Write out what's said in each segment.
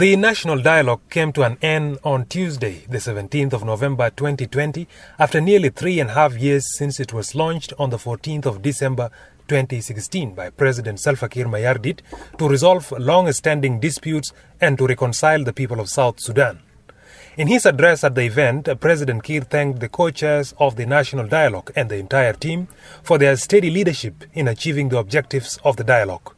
The national dialogue came to an end on Tuesday, the 17th of November 2020, after nearly 3.5 years since it was launched on the 14th of December 2016 by President Salva Kiir Mayardit to resolve long-standing disputes and to reconcile the people of South Sudan. In his address at the event, President Kiir thanked the co-chairs of the national dialogue and the entire team for their steady leadership in achieving the objectives of the dialogue.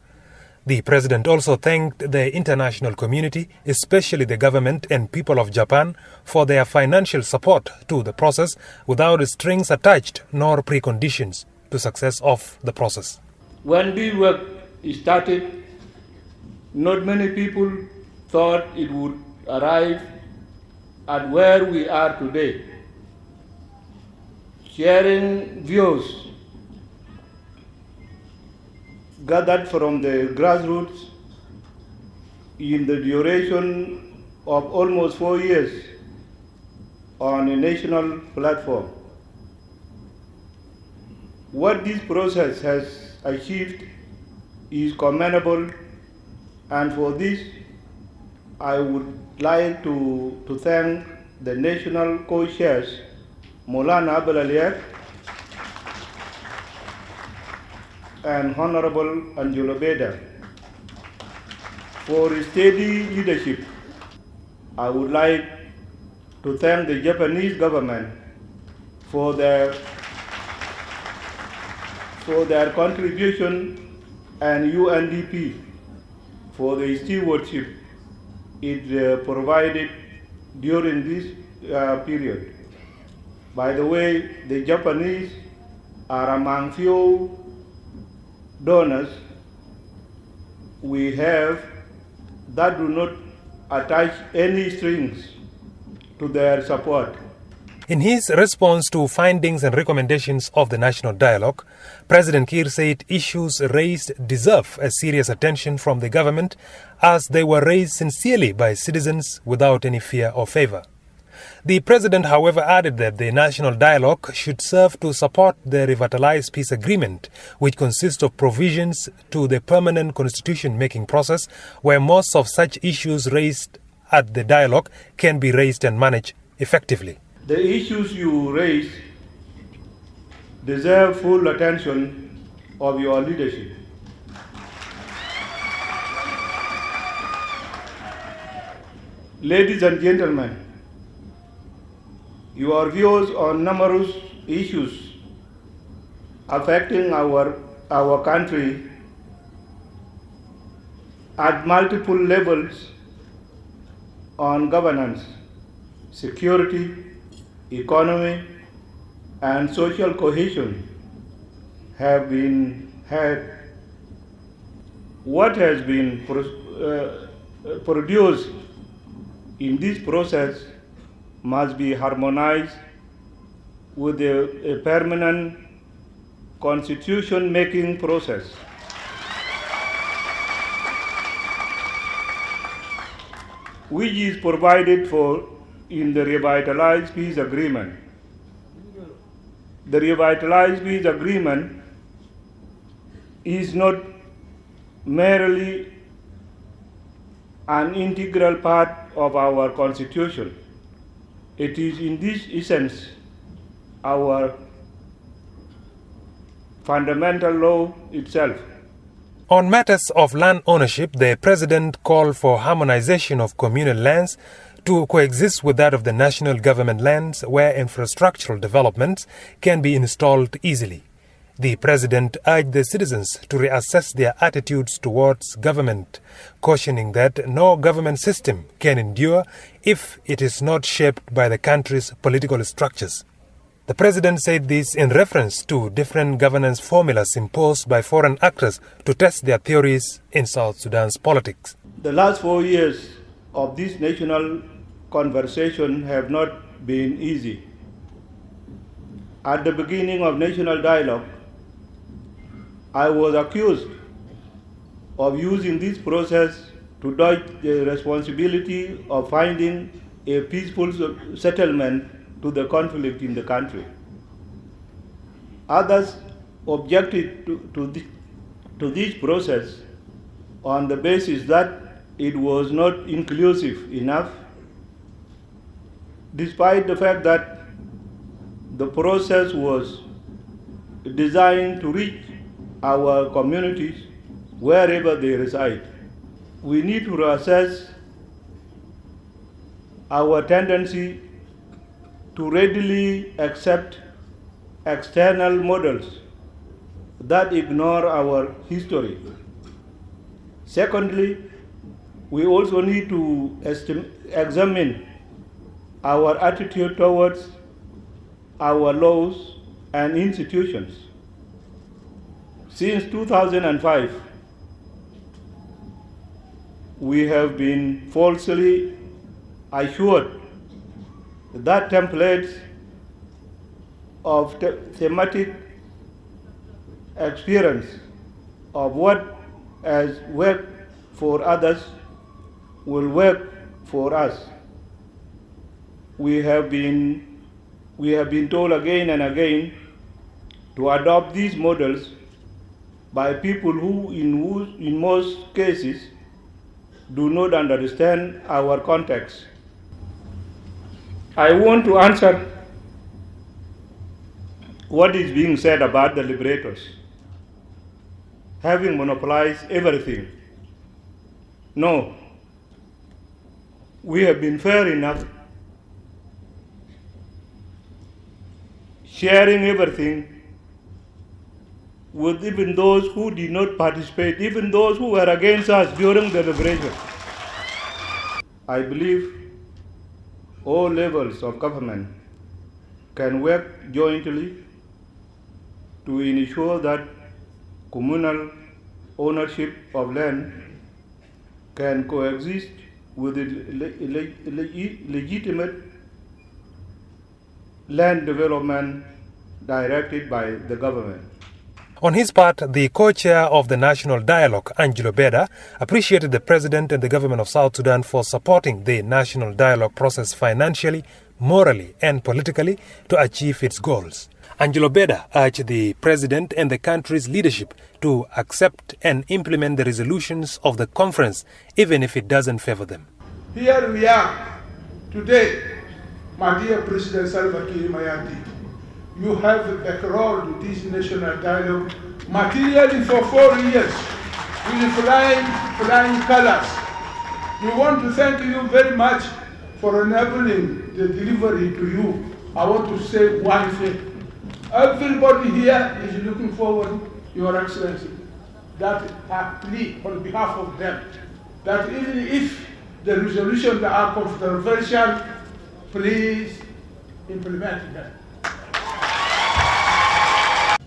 The president also thanked the international community, especially the government and people of Japan, for their financial support to the process without strings attached nor preconditions to success of the process. When this work started, not many people thought it would arrive at where we are today. Sharing views gathered from the grassroots in the duration of almost 4 years on a national platform. What this process has achieved is commendable, and for this I would like to thank the national co-chairs, Maulana Abdulaliak and Honorable Angelo Beda, for steady leadership. I would like to thank the Japanese government for their contribution and UNDP for the stewardship it provided during this period. By the way, the Japanese are among few donors we have that do not attach any strings to their support. In his response to findings and recommendations of the national dialogue, President Kiir said issues raised deserve a serious attention from the government as they were raised sincerely by citizens without any fear or favor. The president, however, added that the national dialogue should serve to support the revitalized peace agreement, which consists of provisions to the permanent constitution-making process, where most of such issues raised at the dialogue can be raised and managed effectively. The issues you raise deserve full attention of your leadership. Ladies and gentlemen, your views on numerous issues affecting our country at multiple levels on governance, security, economy, and social cohesion have been heard. What has been produced in this process must be harmonized with a permanent constitution-making process. Which is provided for in the Revitalized Peace Agreement. The Revitalized Peace Agreement is not merely an integral part of our Constitution. It is in this essence our fundamental law itself. On matters of land ownership, the president called for harmonization of communal lands to coexist with that of the national government lands where infrastructural developments can be installed easily. The president urged the citizens to reassess their attitudes towards government, cautioning that no government system can endure if it is not shaped by the country's political structures. The president said this in reference to different governance formulas imposed by foreign actors to test their theories in South Sudan's politics. The last 4 years of this national conversation have not been easy. At the beginning of national dialogue, I was accused of using this process to dodge the responsibility of finding a peaceful settlement to the conflict in the country. Others objected to this process on the basis that it was not inclusive enough, despite the fact that the process was designed to reach our communities wherever they reside. We need to reassess our tendency to readily accept external models that ignore our history. Secondly, we also need to examine our attitude towards our laws and institutions. Since 2005, we have been falsely assured that templates of thematic experience of what has worked for others will work for us. We have been told again and again to adopt these models by people who in most cases do not understand our context. I want to answer what is being said about the liberators having monopolized everything. No, we have been fair enough, sharing everything with even those who did not participate, even those who were against us during the liberation. I believe all levels of government can work jointly to ensure that communal ownership of land can coexist with legitimate land development directed by the government. On his part, the co-chair of the National Dialogue, Angelo Beda, appreciated the President and the government of South Sudan for supporting the National Dialogue process financially, morally and politically to achieve its goals. Angelo Beda urged the President and the country's leadership to accept and implement the resolutions of the conference, even if it doesn't favor them. Here we are today, my dear President Salva Kiir Mayardit. You have backrolled this national dialogue materially for 4 years with flying colors. We want to thank you very much for enabling the delivery to you. I want to say one thing. Everybody here is looking forward, Your Excellency, that I plead on behalf of them, that even if the resolutions are controversial, please implement them.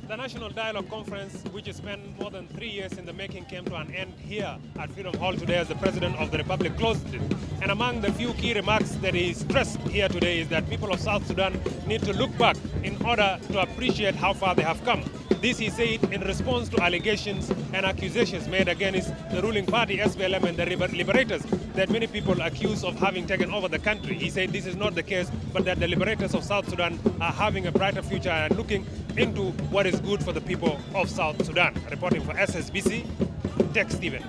The National Dialogue Conference, which has spent more than 3 years in the making, came to an end here at Freedom Hall today as the President of the Republic closed it. And among the few key remarks that he stressed here today is that people of South Sudan need to look back in order to appreciate how far they have come. This he said in response to allegations and accusations made against the ruling party, SPLM, and the Liberators, that many people accuse of having taken over the country. He said this is not the case, but that the Liberators of South Sudan are having a brighter future and looking into what is good for the people of South Sudan. Reporting for SSBC, Tex Stephen.